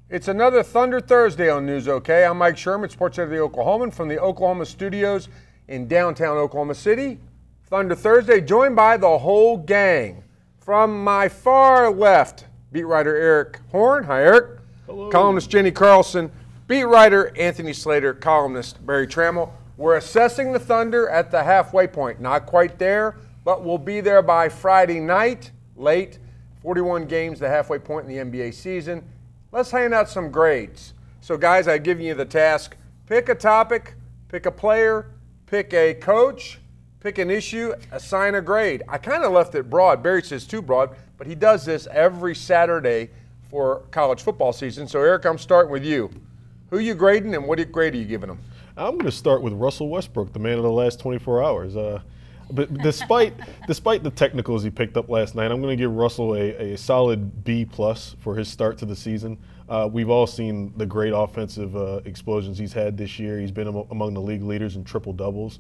It's another Thunder Thursday on News OK. I'm Mike Sherman, sports editor of the Oklahoman from the Oklahoma studios in downtown Oklahoma City. Thunder Thursday, joined by the whole gang. From my far left, beat writer Eric Horn. Hi, Eric. Hello. Columnist Jenny Carlson. Beat writer Anthony Slater. Columnist Barry Trammell. We're assessing the Thunder at the halfway point. Not quite there, but we'll be there by Friday night, late. 41 games, the halfway point in the NBA season. Let's hand out some grades. So, guys, I've given you the task. Pick a topic, pick a player, pick a coach, pick an issue, assign a grade. I kind of left it broad. Barry says too broad, but he does this every Saturday for college football season. So, Eric, I'm starting with you. Who you grading and what grade are you giving them? I'm going to start with Russell Westbrook, the man of the last 24 hours. But despite the technicals he picked up last night, I'm going to give Russell a solid B+ for his start to the season. We've all seen the great offensive explosions he's had this year. He's been among the league leaders in triple doubles.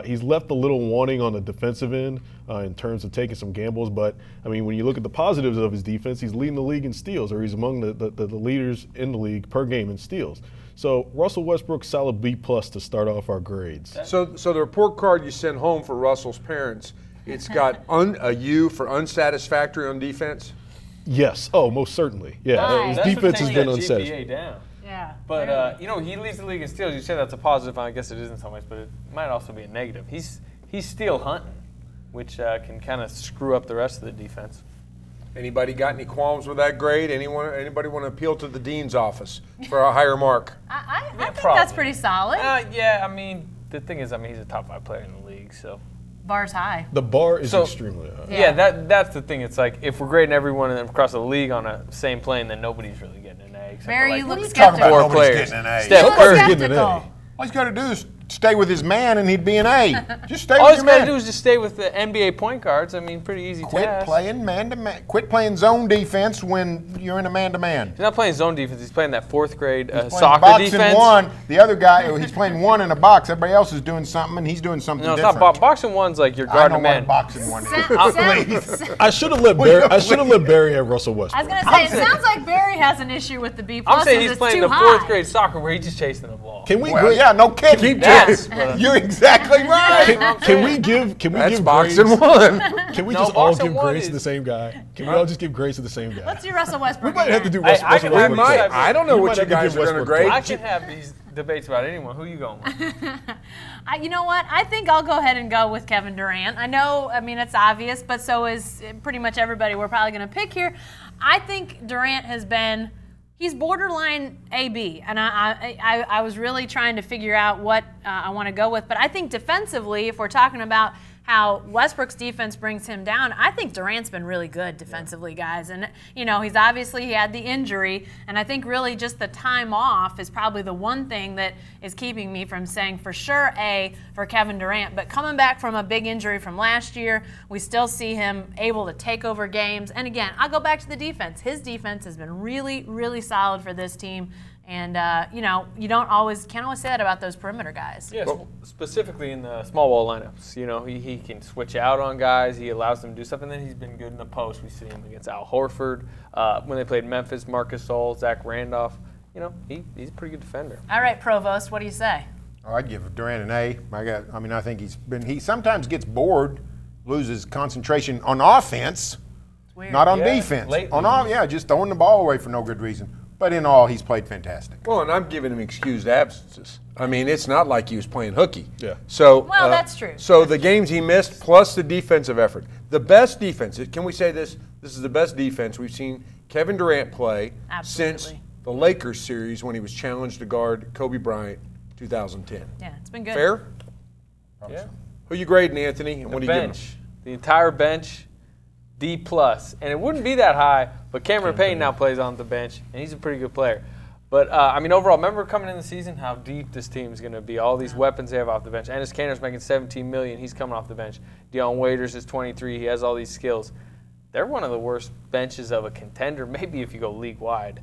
He's left a little wanting on the defensive end in terms of taking some gambles. But, I mean, when you look at the positives of his defense, he's leading the league in steals, or he's among the leaders in the league per game in steals. So Russell Westbrook, solid B+ to start off our grades. So the report card you sent home for Russell's parents, it's got a U for unsatisfactory on defense? Yes. Oh, most certainly. Yeah. His defense has been unsatisfactory. Down. Yeah. But, he leads the league in steals. You say that's a positive. I guess it is in some ways, but it might also be a negative. He's steal hunting, which can kind of screw up the rest of the defense. Anybody got any qualms with that grade? Anybody want to appeal to the dean's office for a higher mark? I think that's pretty solid. Yeah, I mean, the thing is, he's a top 5 player in the league, so. Bar's high. The bar is extremely high. Yeah, that's the thing. It's like if we're grading everyone across the league on the same plane, then nobody's really getting an A. Barry, you look Talking skeptical. about 4 players. nobody's getting an A. Steph Curry's getting an A. Skeptical. All he's got to do is stay with his man, and he'd be an A. Just stay All with he's your got to man. do is just stay with the NBA point guards. I mean, pretty easy Quit task. playing man-to-man. Quit playing zone defense when you're in a man-to-man. He's not playing zone defense. He's playing that 4th grade He's playing soccer box defense. and one. The other guy, he's playing one in a box. Everybody else is doing something, and he's doing something No, it's different. not box and one's like you're I guarding know a man. what a box and one is. Please. I should have let Barry have Russell Westbrook. I was going to say, it sounds like Barry has an issue with the B+. I'm saying he's it's playing too the high. 4th grade soccer where he's just chasing the ball. Can we? Well, yeah, no kidding. You're exactly right. Can we give That's grades? boxing one. Can we No, just all boxing give one grades to is- the same guy? Can we all just give grades to the same guy? Let's do Russell Westbrook. We might have to do again. Russell I can Westbrook. have first. these- I don't know You what might you have to guys give are going to Westbrook grade. I can have these debates about anyone. Who you going with? You know what? I think I'll go ahead and go with Kevin Durant. I know, it's obvious, but so is pretty much everybody we're probably going to pick here. I think Durant has been, he's borderline AB, and I was really trying to figure out what I want to go with. But I think defensively, if we're talking about how Westbrook's defense brings him down, I think Durant's been really good defensively, guys. And, he had the injury, and I think really just the time off is probably the one thing that is keeping me from saying for sure A for Kevin Durant. But coming back from a big injury from last year, we still see him able to take over games. And again, I'll go back to the defense. His defense has been really, really solid for this team. And, you can't always say that about those perimeter guys. Yes, specifically in the small ball lineups. He can switch out on guys. He allows them to do stuff, and then he's been good in the post. We see him against Al Horford. When they played Memphis, Marcus Gasol, Zach Randolph. He's a pretty good defender. All right, Provost, what do you say? I'd give Durant an A. I think he sometimes gets bored, loses concentration on offense, Weird. not on Yeah, defense. lately. Just throwing the ball away for no good reason. But in all, he's played fantastic. Well, and I'm giving him excused absences. It's not like he was playing hooky. Yeah. So, Well, that's true. So the games he missed plus the defensive effort. The best defense, can we say this? This is the best defense we've seen Kevin Durant play since Absolutely. the Lakers series when he was challenged to guard Kobe Bryant 2010. Yeah, it's been good. Fair? Yeah. Who you grading, Anthony? And what are you giving him? Bench. The entire bench, D+. And it wouldn't be that high, but Cameron Payne now plays on the bench, and he's a pretty good player. But, overall, remember coming in the season how deep this team is going to be, all these weapons they have off the bench. Ennis Kanter's making $17 million. He's coming off the bench. Deion Waiters is 23. He has all these skills. They're one of the worst benches of a contender, maybe if you go league-wide,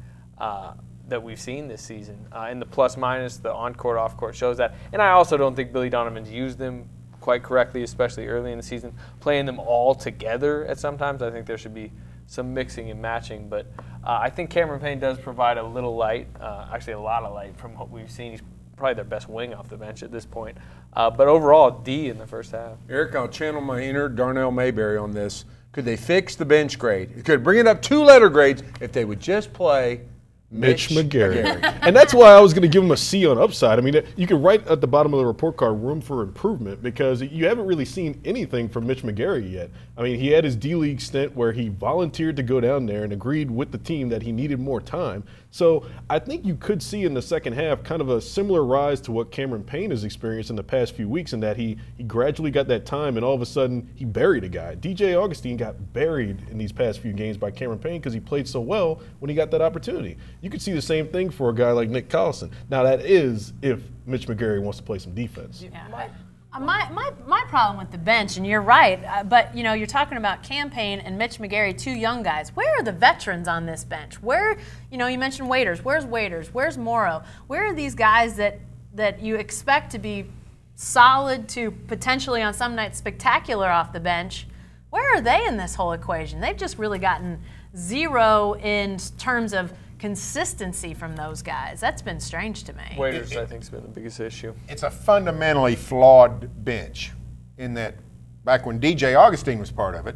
that we've seen this season. In the plus-minus, the on-court, off-court shows that. And I also don't think Billy Donovan's used them quite correctly, especially early in the season. Playing them all together at sometimes, I think there should be some mixing and matching. But I think Cameron Payne does provide a little light, actually a lot of light from what we've seen. He's probably their best wing off the bench at this point. But overall, D in the first half. Eric, I'll channel my inner Darnell Mayberry on this. Could they fix the bench grade? Could bring it up 2 letter grades if they would just play Mitch McGary. And that's why I was going to give him a C on upside. I mean, you can write at the bottom of the report card room for improvement because you haven't really seen anything from Mitch McGary yet. I mean, he had his D-League stint where he volunteered to go down there and agreed with the team that he needed more time. So I think you could see in the second half kind of a similar rise to what Cameron Payne has experienced in the past few weeks in that he gradually got that time and all of a sudden he buried a guy. DJ Augustine got buried in these past few games by Cameron Payne because he played so well when he got that opportunity. You could see the same thing for a guy like Nick Collison. Now that is if Mitch McGary wants to play some defense. Yeah. My problem with the bench, and you're right, but you know you're talking about Cam Payne and Mitch McGary, 2 young guys. Where are the veterans on this bench? Where, you know, you mentioned Waiters. Where's Waiters? Where's Morrow? Where are these guys that you expect to be solid to potentially on some nights spectacular off the bench? Where are they in this whole equation? They've just really gotten 0 in terms of consistency from those guys. That's been strange to me. Waiters, I think, has been the biggest issue. It's a fundamentally flawed bench in that back when DJ Augustine was part of it,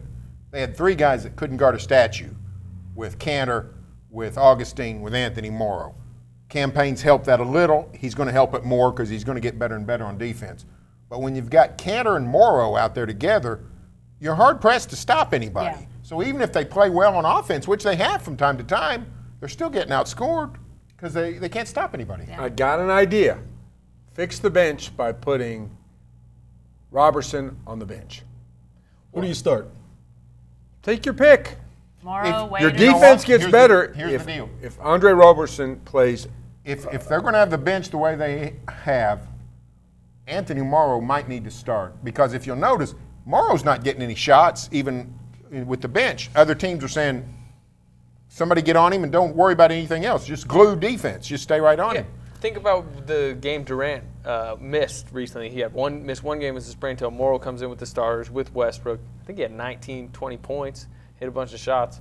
they had 3 guys that couldn't guard a statue with Cantor, with Augustine, with Anthony Morrow. Cam Payne's helped that a little. He's going to help it more because he's going to get better and better on defense. But when you've got Cantor and Morrow out there together, you're hard-pressed to stop anybody. Yeah. So even if they play well on offense, which they have from time to time, they're still getting outscored because they can't stop anybody. Yeah. I got an idea. Fix the bench by putting Robertson on the bench. Where do you start? Take your pick. Morrow, Your Waiters. defense gets better here's the deal. if Andre Robertson plays. If they're going to have the bench the way they have, Anthony Morrow might need to start because if you'll notice, Morrow's not getting any shots even with the bench. Other teams are saying, somebody get on him and don't worry about anything else. Just glue defense. Just stay right on him. Think about the game Durant missed recently. He had missed one game with his sprain toe. Morrow comes in with the starters with Westbrook. I think he had 19, 20 points, hit a bunch of shots.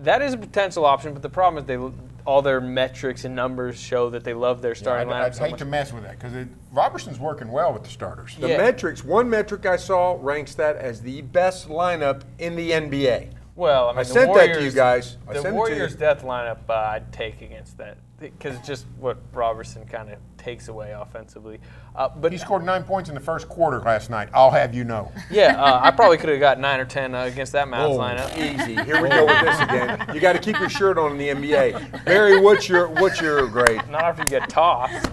That is a potential option, but the problem is all their metrics and numbers show that they love their starting lineup. I'd hate to mess with that because Robertson's working well with the starters. The metrics, one metric I saw ranks that as the best lineup in the NBA. Well, I mean, I sent that to you guys. The Warriors' death lineup I'd take against that because it's just what Robertson kind of takes away offensively. But he scored 9 points in the first quarter last night. I'll have you know. Yeah, I probably could have got 9 or 10 against that Mavs lineup. Easy. Here we go with this again. You got to keep your shirt on in the NBA. Barry, what's your grade? Not after you get tossed.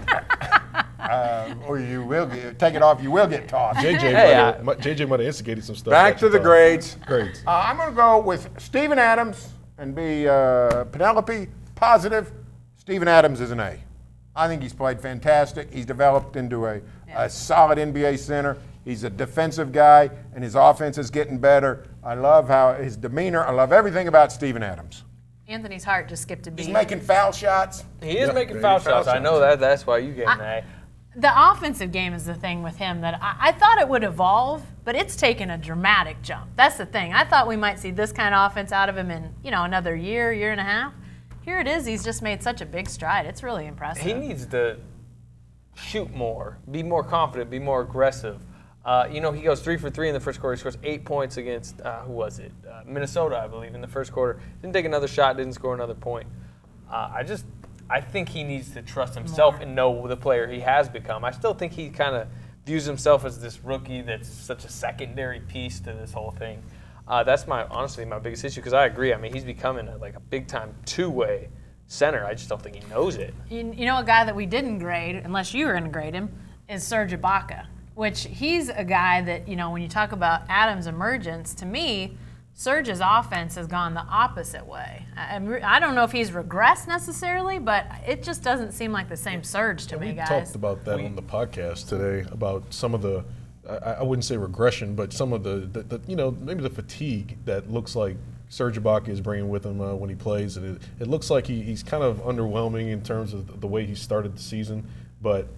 Or you will take it off. You will get tossed. JJ might have instigated some stuff. Back to the grades. Grades. I'm going to go with Steven Adams and be Penelope positive. Steven Adams is an A. I think he's played fantastic. He's developed into a solid NBA center. He's a defensive guy, and his offense is getting better. I love how his demeanor. I love everything about Steven Adams. Anthony's heart just skipped a beat. He's making foul shots. He is making foul shots. I know that. That's why you gave him an A. The offensive game is the thing with him that I thought it would evolve, but it's taken a dramatic jump. That's the thing. I thought we might see this kind of offense out of him in, another year and a half. Here it is. He's just made such a big stride. It's really impressive. He needs to shoot more, be more confident, be more aggressive. He goes 3 for 3 in the first quarter. He scores 8 points against, Minnesota, I believe, in the first quarter. Didn't take another shot, didn't score another point. I think he needs to trust himself and know the player he has become. I still think he kind of views himself as this rookie that's such a secondary piece to this whole thing. That's honestly my biggest issue because I agree. I mean, he's becoming a big-time two-way center. I just don't think he knows it. You know a guy that we didn't grade, unless you were going to grade him, is Serge Ibaka, which he's a guy that, when you talk about Adams' emergence, to me, Serge's offense has gone the opposite way. I don't know if he's regressed necessarily, but it just doesn't seem like the same Serge to me, guys. We talked about that on the podcast today, about some of the, I wouldn't say regression, but some of the maybe the fatigue that looks like Serge Ibaka is bringing with him when he plays. And it looks like he's kind of underwhelming in terms of the way he started the season. But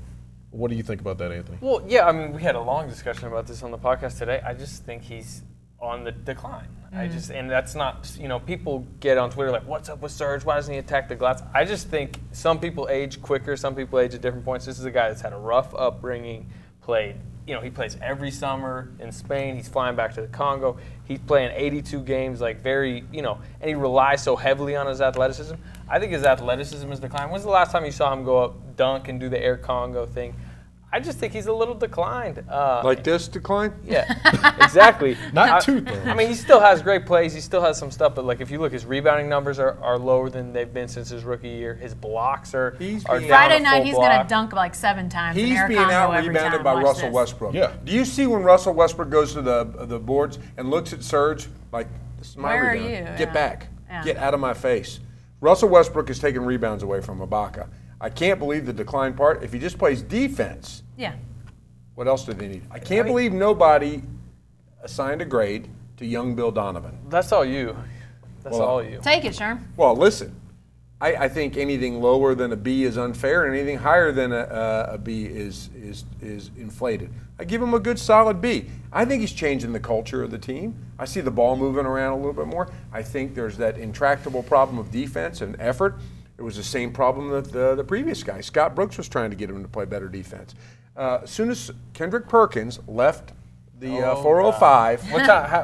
what do you think about that, Anthony? Well, yeah, I mean, we had a long discussion about this on the podcast today. I just think he's on the decline. And that's not, people get on Twitter like, what's up with Serge? Why doesn't he attack the glass? I just think some people age quicker, some people age at different points. This is a guy that's had a rough upbringing, he plays every summer in Spain. He's flying back to the Congo. He's playing 82 games, and he relies so heavily on his athleticism. I think his athleticism is declining. When's the last time you saw him go up, dunk, and do the Air Congo thing? I just think he's a little declined. Like this decline? Yeah, exactly. Not too, though. I mean, he still has great plays. He still has some stuff. But, if you look, his rebounding numbers are lower than they've been since his rookie year. His blocks are down Friday a night, full he's block. going to dunk 7 times. He's and being out-rebounded by Russell Westbrook. Yeah. Do you see when Russell Westbrook goes to the boards and looks at Serge like, this is my Where are rebound. you? Get Yeah. back. Yeah. Get out of my face. Russell Westbrook is taking rebounds away from Ibaka. I can't believe the decline part. If he just plays defense, Yeah. what else do they need? I can't believe nobody assigned a grade to young Bill Donovan. That's all you. That's all you. Take it, Sherm. Well, listen, I think anything lower than a B is unfair, and anything higher than a B is inflated. I give him a good solid B. I think he's changing the culture of the team. I see the ball moving around a little bit more. I think there's that intractable problem of defense and effort. It was the same problem that the previous guy, Scott Brooks, was trying to get him to play better defense. As soon as Kendrick Perkins left the 405,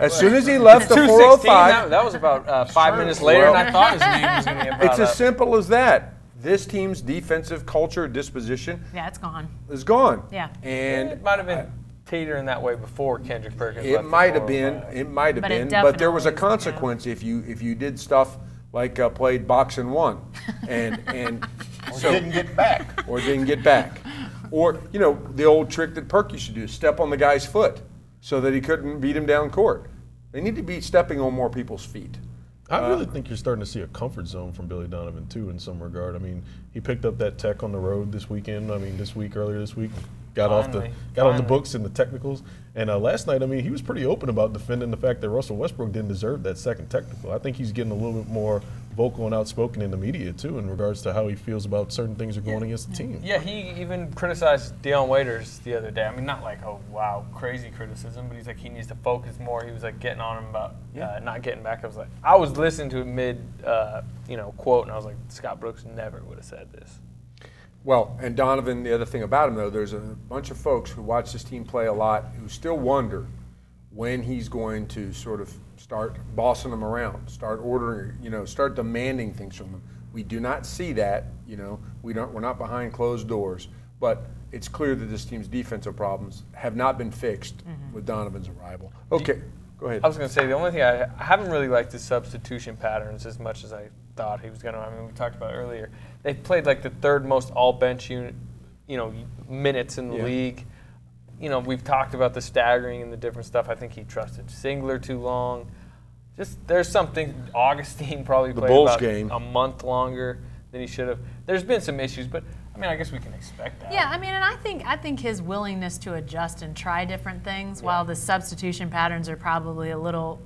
as soon as he left the 405, that was about 5 minutes later, and I thought his name was going to get brought it's up. as simple as that. This team's defensive culture, disposition, Yeah, it's gone. is gone. Yeah. And It might have been teetering that way before Kendrick Perkins it left the might have been. 405. It might have But it been. But there was a definitely is, consequence if you did stuff like played box and one, and Or didn't get back. or didn't get back, or the old trick that Perk used to do: step on the guy's foot so that he couldn't beat him down court. They need to be stepping on more people's feet. I really think you're starting to see a comfort zone from Billy Donovan, too, in some regard. I mean, he picked up that tech on the road this weekend. I mean, earlier this week, got on the books in the technicals. And last night, I mean, he was pretty open about defending the fact that Russell Westbrook didn't deserve that second technical. I think he's getting a little bit more vocal and outspoken in the media, too, in regards to how he feels about certain things that are going against the team. Yeah, he even criticized Deion Waiters the other day. I mean, not like, oh, wow, crazy criticism, but he's like, he needs to focus more. He was like getting on him about not getting back. I was listening to a mid, quote, and I was like, Scott Brooks never would have said this. Well, and Donovan, the other thing about him, though, there's a bunch of folks who watch this team play a lot who still wonder when he's going to sort of start bossing them around, start ordering, start demanding things from them. We do not see that, we're not behind closed doors, but it's clear that this team's defensive problems have not been fixed with Donovan's arrival. Okay, go ahead. I was going to say, the only thing I haven't really liked the substitution patterns as much as I thought he was going to. I mean, we talked about it earlier. They played like the third most all-bench unit, minutes in the league. We've talked about the staggering and the different stuff. I think he trusted Singler too long. Just there's something. Augustine probably played Bulls about game. a month longer than he should have. There's been some issues, but I mean, I guess we can expect that. Yeah, I mean, and I think his willingness to adjust and try different things, while the substitution patterns are probably a little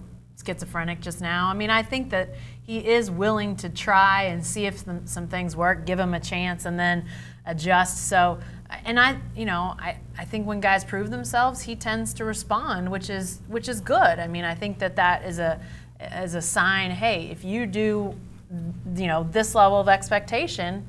schizophrenic just now. I mean, I think that he is willing to try and see if some things work, give him a chance, and then adjust. So, and I think when guys prove themselves, he tends to respond, which is good. I mean, I think that is a sign. Hey, if you do, this level of expectation,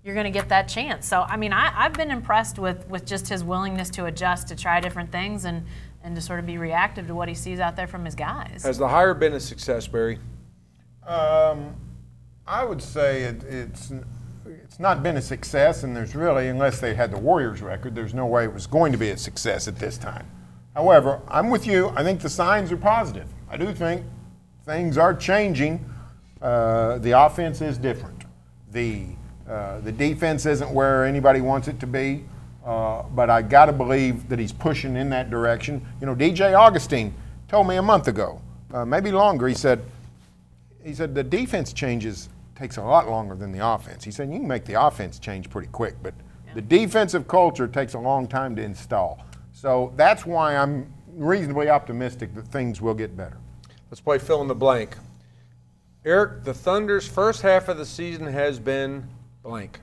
you're going to get that chance. So, I mean, I've been impressed with just his willingness to adjust, to try different things, and to sort of be reactive to what he sees out there from his guys. Has the hire been a success, Barry? I would say it's not been a success, and there's really, unless they had the Warriors record, there's no way it was going to be a success at this time. However, I'm with you. I think the signs are positive. I do think things are changing. The offense is different. The defense isn't where anybody wants it to be, but I got to believe that he's pushing in that direction. DJ Augustine told me a month ago, maybe longer. He said the defense takes a lot longer than the offense. He said you can make the offense change pretty quick, but the defensive culture takes a long time to install. So that's why I'm reasonably optimistic that things will get better. Let's play fill in the blank. Eric, the Thunder's first half of the season has been blank.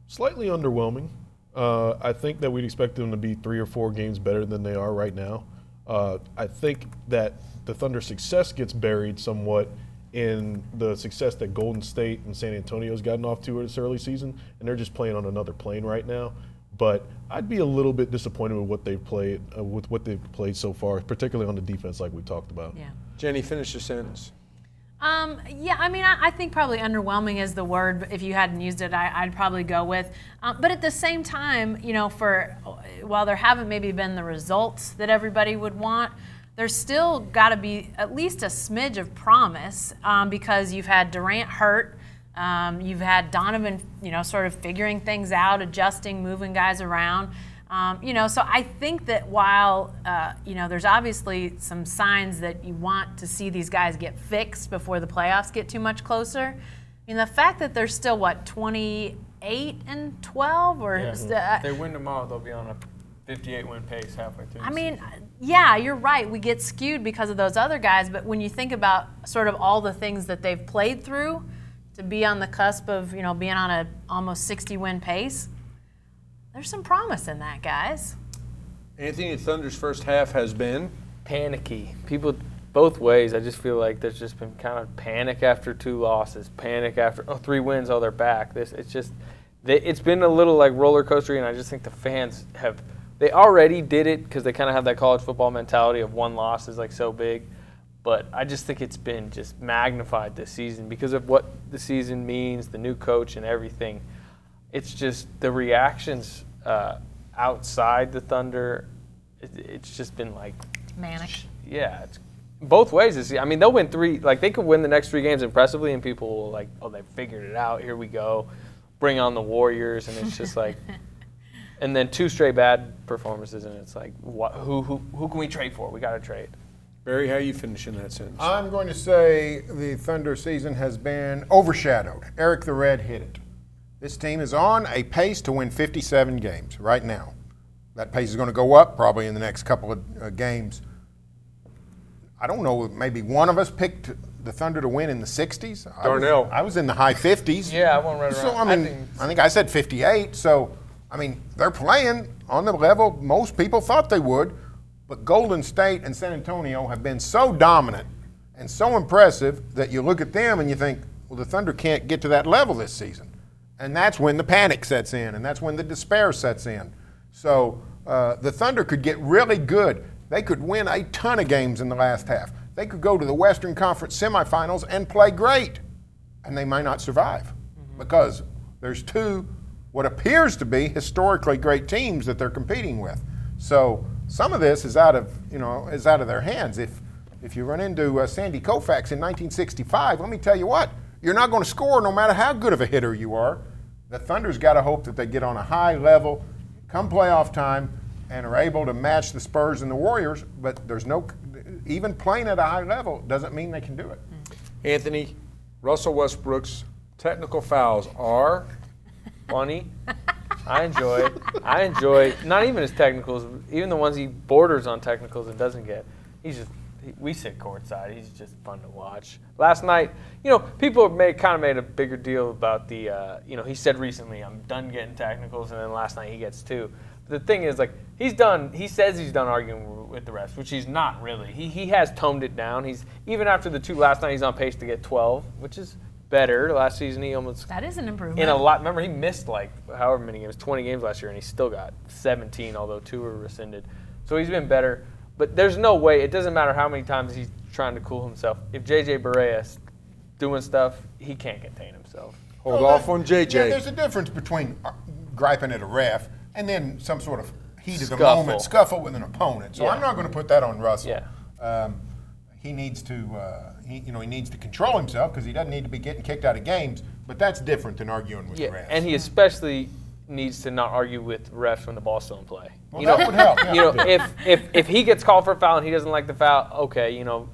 Slightly underwhelming. I think that we'd expect them to be 3 or 4 games better than they are right now. I think that the Thunder's success gets buried somewhat in the success that Golden State and San Antonio's gotten off to this early season, and they're just playing on another plane right now. But I'd be a little bit disappointed with what they've played so far, particularly on the defense, like we talked about. Yeah. Jenny, finish your sentence. Yeah, I mean, I think probably underwhelming is the word. If you hadn't used it, I'd probably go with. But at the same time, you know, while there haven't maybe been the results that everybody would want, there's still got to be at least a smidge of promise because you've had Durant hurt. You've had Donovan, you know, sort of figuring things out, adjusting, moving guys around. You know, so I think that while, you know, there's obviously some signs that you want to see these guys get fixed before the playoffs get too much closer. I mean, the fact that they're still, 28 and 12? Or if they win tomorrow, they'll be on a 58-win pace halfway through. I mean, yeah, you're right. We get skewed because of those other guys, but when you think about sort of all the things that they've played through to be on the cusp of, you know, being on a almost 60-win pace, there's some promise in that, guys. Anthony, the Thunder's first half has been panicky. People both ways. I just feel like there's just been kind of panic after 2 losses, panic after 3 wins. They're back. It's been a little like roller coaster, and I just think the fans they already did it because they kind of have that college football mentality of 1 loss is like so big. But I just think it's been just magnified this season because of what the season means, the new coach and everything. It's just the reactions outside the Thunder. It's just been like manic. Yeah, it's both ways. I mean, they'll win 3. Like they could win the next 3 games impressively, and people will like, oh, they figured it out. Here we go, bring on the Warriors, and it's just like, and then 2 straight bad performances, and it's like, who can we trade for? We got to trade. Barry, how are you finishing that sentence? I'm going to say the Thunder season has been overshadowed. Eric the Red hit it. This team is on a pace to win 57 games right now. That pace is going to go up probably in the next couple of games. I don't know, maybe one of us picked the Thunder to win in the 60s. Darnell. I was in the high 50s. Yeah, I went right around. So, I mean, I think I said 58. So, I mean, they're playing on the level most people thought they would. But Golden State and San Antonio have been so dominant and so impressive that you look at them and you think, well, the Thunder can't get to that level this season. And that's when the panic sets in, and that's when the despair sets in. So the Thunder could get really good. They could win a ton of games in the last half. They could go to the Western Conference semifinals and play great, and they might not survive because there's 2 what appears to be historically great teams that they're competing with. So some of this is out of their hands. If you run into Sandy Koufax in 1965, let me tell you what, you're not going to score no matter how good of a hitter you are. The Thunder's got to hope that they get on a high level come playoff time and are able to match the Spurs and the Warriors, but even playing at a high level doesn't mean they can do it. Anthony, Russell Westbrook's technical fouls are funny. I enjoy not even his technicals, even the ones he borders on technicals and doesn't get. We sit courtside. He's just fun to watch. Last night, you know, people kind of made a bigger deal about the, you know, he said recently, I'm done getting technicals, and then last night he gets 2. But the thing is, like, he says he's done arguing with the refs, which he's not really. He has toned it down. Even after the 2 last night, he's on pace to get 12, which is better. Last season, he almost. That is an improvement. In a lot. Remember, he missed like however many games, 20 games last year, and he still got 17, although 2 were rescinded. So he's been better. But there's no way, it doesn't matter how many times he's trying to cool himself. If J.J. Barea doing stuff, he can't contain himself. Hold off on J.J. Yeah, there's a difference between griping at a ref and then some sort of heat of the moment scuffle with an opponent. So I'm not going to put that on Russell. Yeah. He needs to, he needs to control himself because he doesn't need to be getting kicked out of games. But that's different than arguing with the refs. And he especially needs to not argue with refs when the ball's still in play. Well, that would help. Yeah. You know, if he gets called for a foul and he doesn't like the foul, okay, you know,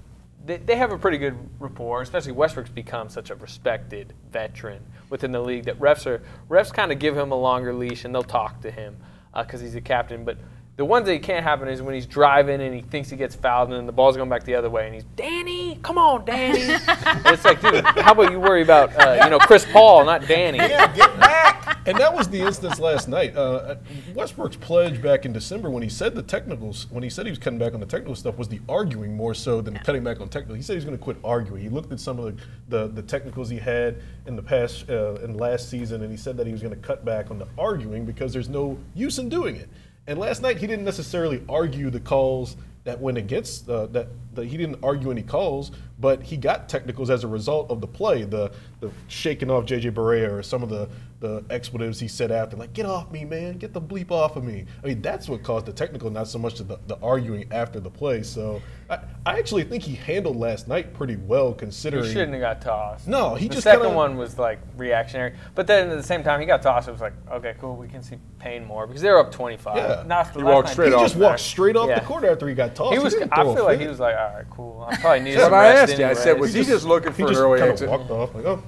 they have a pretty good rapport. Especially Westbrook's become such a respected veteran within the league that refs kind of give him a longer leash and they'll talk to him because he's a captain. But the ones that can't happen is when he's driving and he thinks he gets fouled and then the ball's going back the other way and he's, Danny, come on, Danny. It's like, dude, how about you worry about, Chris Paul, not Danny. Yeah, get back. And that was the instance last night. Westbrook's pledge back in December when he said the technicals, when he said he was cutting back on the technical stuff, was the arguing more so than cutting back on technical. He said he was going to quit arguing. He looked at some of the technicals he had in the past, in last season, and he said that he was going to cut back on the arguing because there's no use in doing it. And last night he didn't necessarily argue the calls that went against that he didn't argue any calls, but he got technicals as a result of the play, the shaking off J.J. Barea or some of the expletives he said after, like, get off me, man, get the bleep off of me. I mean, that's what caused the technical, not so much the arguing after the play. So I actually think he handled last night pretty well, considering. He shouldn't have got tossed. No, he the just second kinda, one was like reactionary, but then at the same time he got tossed. It was like, okay, cool, we can see Payne more because they were up 25. Yeah. Not He walked straight He off. just walked straight off Yeah. the court after he got tossed. He was. didn't I throw a feel like fit. he was like, all right, cool. I probably need That's some what I rest asked you. I said, anyways. was he just looking for He an just early kind exit? of walked off like, oh,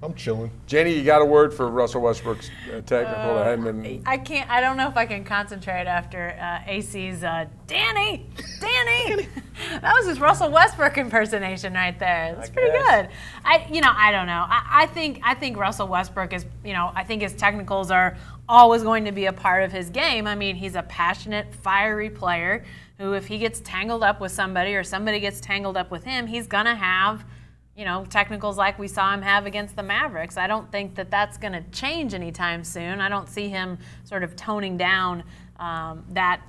I'm chilling. Jenny, you got a word for Russell Westbrook's technical that hadn't been. I don't know if I can concentrate after AC's Danny. That was his Russell Westbrook impersonation right there. That's pretty good. I don't know. I think Russell Westbrook is, I think his technicals are always going to be a part of his game. I mean, he's a passionate, fiery player who, if he gets tangled up with somebody or somebody gets tangled up with him, he's gonna have technicals like we saw him have against the Mavericks. I don't think that that's going to change anytime soon. I don't see him sort of toning down that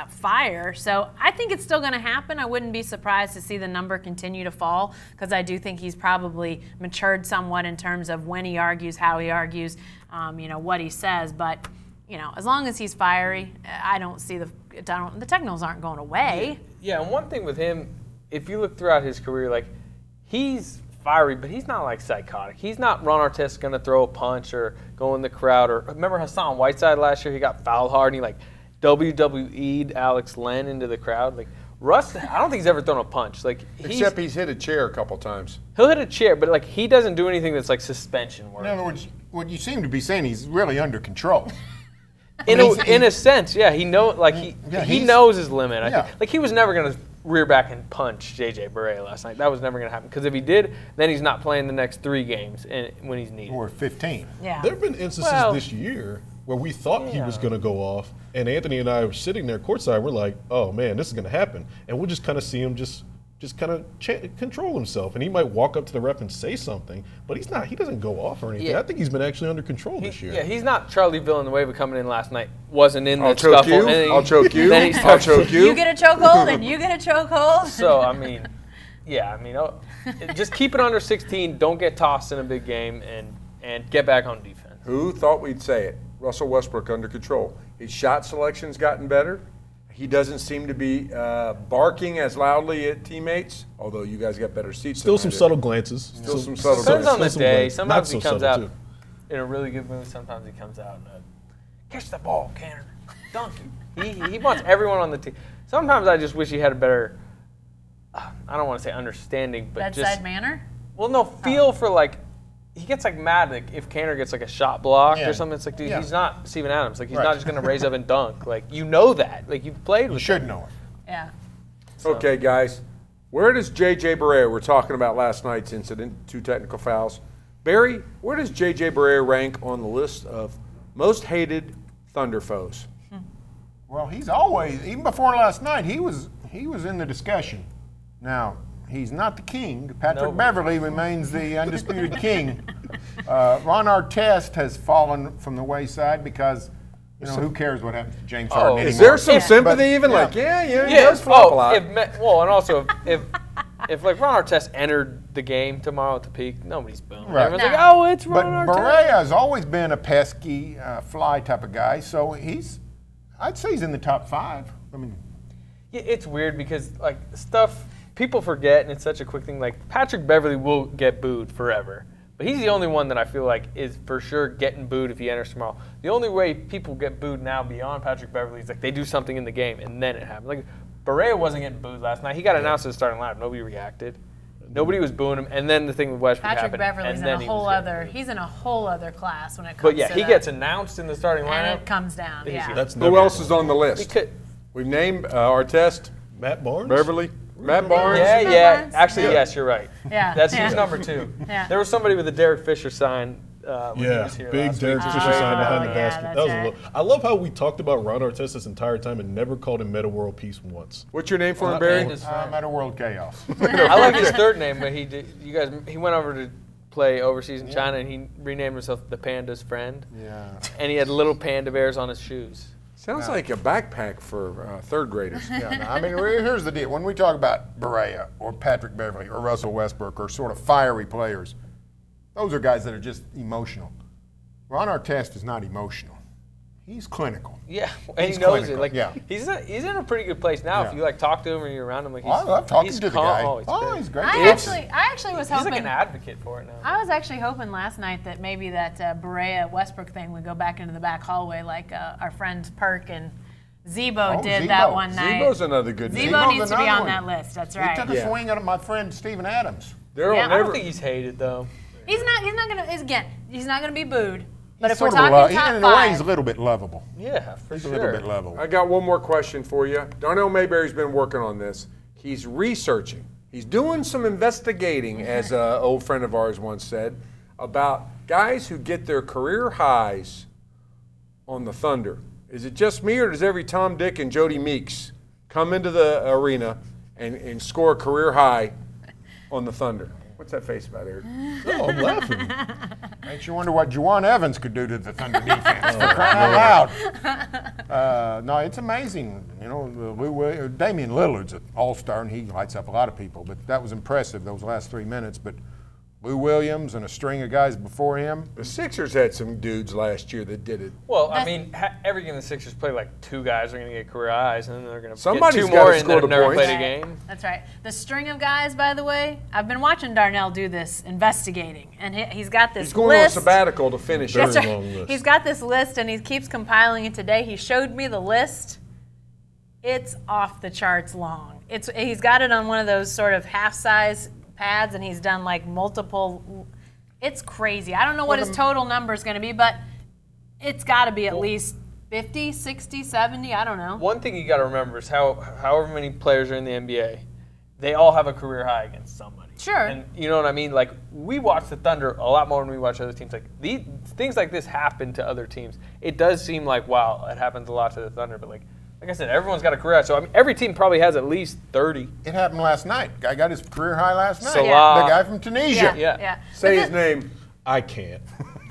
fire. So I think it's still going to happen. I wouldn't be surprised to see the number continue to fall because I do think he's probably matured somewhat in terms of when he argues, how he argues, what he says. But as long as he's fiery, I don't see the technicals aren't going away. Yeah, and one thing with him, if you look throughout his career, like, he's fiery, but he's not like psychotic. He's not Ron Artest going to throw a punch or go in the crowd. Or remember Hassan Whiteside last year? He got fouled hard and he like WWE'd Alex Len into the crowd. Like Russ, I don't think he's ever thrown a punch. Like Except he's hit a chair a couple times. He'll hit a chair, but like he doesn't do anything that's like suspension work. In other words, what you seem to be saying, he's really under control. In a sense, yeah, he knows his limit. I think. Like he was never going to rear back and punch J.J. Barea last night. That was never going to happen. Because if he did, then he's not playing the next 3 games when he's needed. Or 15. Yeah. There have been instances this year where we thought he was going to go off, and Anthony and I were sitting there courtside. We're like, oh, man, this is going to happen. And we'll just kind of see him just kind of control himself. And he might walk up to the ref and say something, but he's not. He doesn't go off or anything. Yeah. I think he's been actually under control this year. Yeah, he's not Charlie Villanueva coming in last night. Wasn't in the I'll choke scuffle. you. I'll choke you. I'll choke you. You get a chokehold and you get a chokehold. So, I mean, just keep it under 16. Don't get tossed in a big game and get back on defense. Who thought we'd say it? Russell Westbrook under control. His shot selection's gotten better. He doesn't seem to be barking as loudly at teammates, although you guys got better seats. Still some subtle glances. Still some subtle Depends on the glances. day. Sometimes he Not so comes subtle, out too. in a really good mood. Sometimes he comes out and catch the ball, Canner. Dunk it. He wants everyone on the team. Sometimes I just wish he had a better, I don't want to say understanding, but Bedside manner? Well, no, feel for like, he gets like mad like if Canner gets like a shot blocked or something. It's like, dude, he's not Steven Adams. Like he's not just going to raise up and dunk. Like you know that. Like you've played with You should him. know it. Yeah. Okay, guys. Where does J.J. Barea, we're talking about last night's incident, 2 technical fouls. Barry, where does J.J. Barea rank on the list of most hated Thunder foes? Well, he's always, even before last night, he was in the discussion. Now, he's not the king. Patrick Beverley remains the undisputed king. Ron Artest has fallen from the wayside because, who cares what happens to James Harden anymore? Is there some sympathy even? yeah. Like, he does flop a lot. And also if like Ron Artest entered the game tomorrow at the Peak, nobody's booing. Right. Everyone's like, oh, it's Ron But Artest. Barea has always been a pesky, fly type of guy, so I'd say he's in the top 5. I mean, Yeah, it's weird because like stuff people forget, and it's such a quick thing. Like Patrick Beverley will get booed forever, but he's the only one that I feel like is for sure getting booed if he enters tomorrow. The only way people get booed now beyond Patrick Beverley is like they do something in the game and then it happens. Like Barea wasn't getting booed last night. He got announced as starting lineup. Nobody reacted. Nobody was booing him, and then the thing with Westbrook Patrick happened. Beverley's and in then a whole other. He's in a whole other class when it comes. But yeah, to he that. gets announced in the starting lineup. And it comes down. Yeah. That's Who never else is on the list? Because, We've named Artest, Matt Barnes? Beverly, Matt Barnes. yeah. Barnes? Actually, Yeah. yes, you're right. Yeah. That's yeah. he's number 2. Yeah. There was somebody with a Derek Fisher sign when he was here big last Derek week. Fisher sign behind the yeah, basket. that's That was right. I love how we talked about Ron Artest this entire time and never called him Meta World Peace once. What's your name for him, Barry? Meta World Chaos. I like his third name, but he went over to play overseas in China, and he renamed himself the Panda's Friend. Yeah. And he had little panda bears on his shoes. Sounds like a backpack for third graders. Yeah, no, I mean, here's the deal. When we talk about Barea or Patrick Beverly or Russell Westbrook or sort of fiery players, those are guys that are just emotional. Ron Artest is not emotional. He's clinical. Yeah, and He's he knows clinical, it. Like yeah. he's in a pretty good place now. Yeah. If you like talk to him or you're around him, like Oh, I love talking he's to the calm. guy. Oh, Oh, he's he's great. I actually was He's hoping. like an advocate for it now. I was actually hoping last night that maybe that Barea Westbrook thing would go back into the back hallway like our friends Perk and Zebo Oh, did Zebo. that one night. Zebo's another good name. Zebo Zebo's needs to be another on one. that list. That's He right. took a swing at my friend Steven Adams. Daryl Yeah, I don't never. think he's hated though. He's not gonna. Again, he's not gonna be booed. But if we're Sort of talking in top a way, five, he's a little bit lovable. Yeah, for He's sure. a little bit lovable. I got one more question for you. Darnell Mayberry's been working on this. He's researching. He's doing some investigating, as an old friend of ours once said, about guys who get their career highs on the Thunder. Is it just me, or does every Tom, Dick, and Jody Meeks come into the arena and score a career high on the Thunder? What's that face about, Eric? Oh, I'm laughing. Makes you wonder what Juwan Evans could do to the Thunder defense. For crying out loud. No, it's amazing. You know, Damian Lillard's an all-star, and he lights up a lot of people. But that was impressive, those last 3 minutes. But Lou Williams and a string of guys before him. The Sixers had some dudes last year that did it. Well, I mean, every game the Sixers play, like 2 guys are going to get career highs, and then they're going to get Somebody's 2 gotta more in score that have the never points. played a game. That's right. The string of guys, by the way, I've been watching Darnell do this investigating, and he's got this He's going list. on a sabbatical to finish it. Very That's right. long list. He's got this list, and he keeps compiling it today. He showed me the list. It's off the charts long. He's got it on one of those sort of half-size pads, and he's done like multiple. It's crazy. I don't know what his total number is going to be, but it's got to be at least 50, 60, 70. I don't know. One thing you got to remember is however many players are in the NBA, they all have a career high against somebody. Sure. And you know what I mean? Like, we watch the Thunder a lot more than we watch other teams. Like, things like this happen to other teams. It does seem like, wow, it happens a lot to the Thunder, but like I said, everyone's got a career high. So I mean, every team probably has at least 30. It happened last night. Guy got his career high last night. Salah. The guy from Tunisia. Yeah. Say his name. I can't.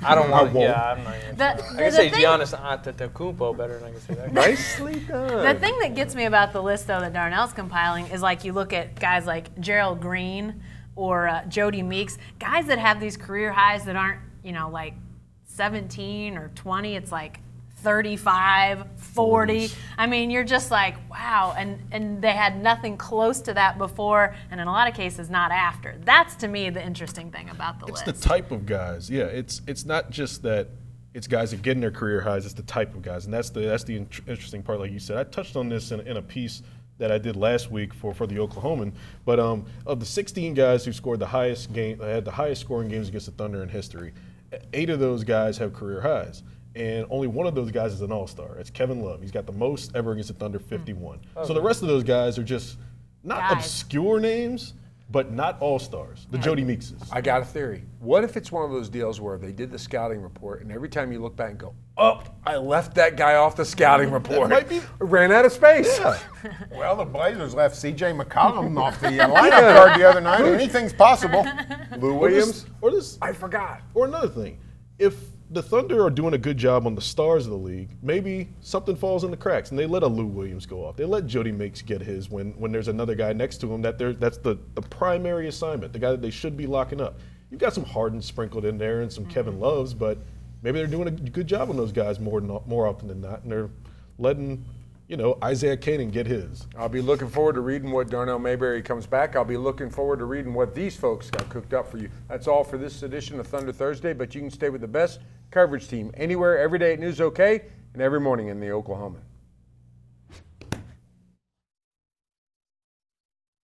I don't want to. won't. Yeah, I'm not even. The- I the can say thing- Giannis Antetokounmpo better than I can say that. Nicely done. The thing that gets me about the list, though, that Darnell's compiling is like you look at guys like Gerald Green or Jody Meeks, guys that have these career highs that aren't, like 17 or 20. It's like 35, 40. I mean, you're just like, wow. And they had nothing close to that before, and in a lot of cases, not after. That's, to me, the interesting thing about the It's list. the type of guys. Yeah, it's not just that it's guys that get in their career highs. It's the type of guys, and that's the interesting part. Like you said, I touched on this in a piece that I did last week for the Oklahoman. But of the 16 guys who scored the highest game, had the highest scoring games against the Thunder in history, 8 of those guys have career highs. And only one of those guys is an all-star. It's Kevin Love. He's got the most ever against the Thunder, 51. So the rest of those guys are just not Guys. obscure names, but not all-stars. The Jody Meekses. I got a theory. What if it's one of those deals where they did the scouting report, and every time you look back and go, oh, I left that guy off the scouting report. might be- Ran out of space. Well, the Blazers left C.J. McCollum off the lineup card the other night. Anything's possible. Lou Williams? Or this, I forgot. or another thing. If the Thunder are doing a good job on the stars of the league, maybe something falls in the cracks and they let a Lou Williams go off. They let Jody Meeks get his when there's another guy next to him that's the primary assignment, the guy that they should be locking up. You've got some Harden sprinkled in there and some Kevin Loves, but maybe they're doing a good job on those guys more often than not, and they're letting Isaiah Canaan get his. I'll be looking forward to reading what Darnell Mayberry comes back. I'll be looking forward to reading what these folks got cooked up for you. That's all for this edition of Thunder Thursday, but you can stay with the best coverage team anywhere, every day at News OK, and every morning in the Oklahoman.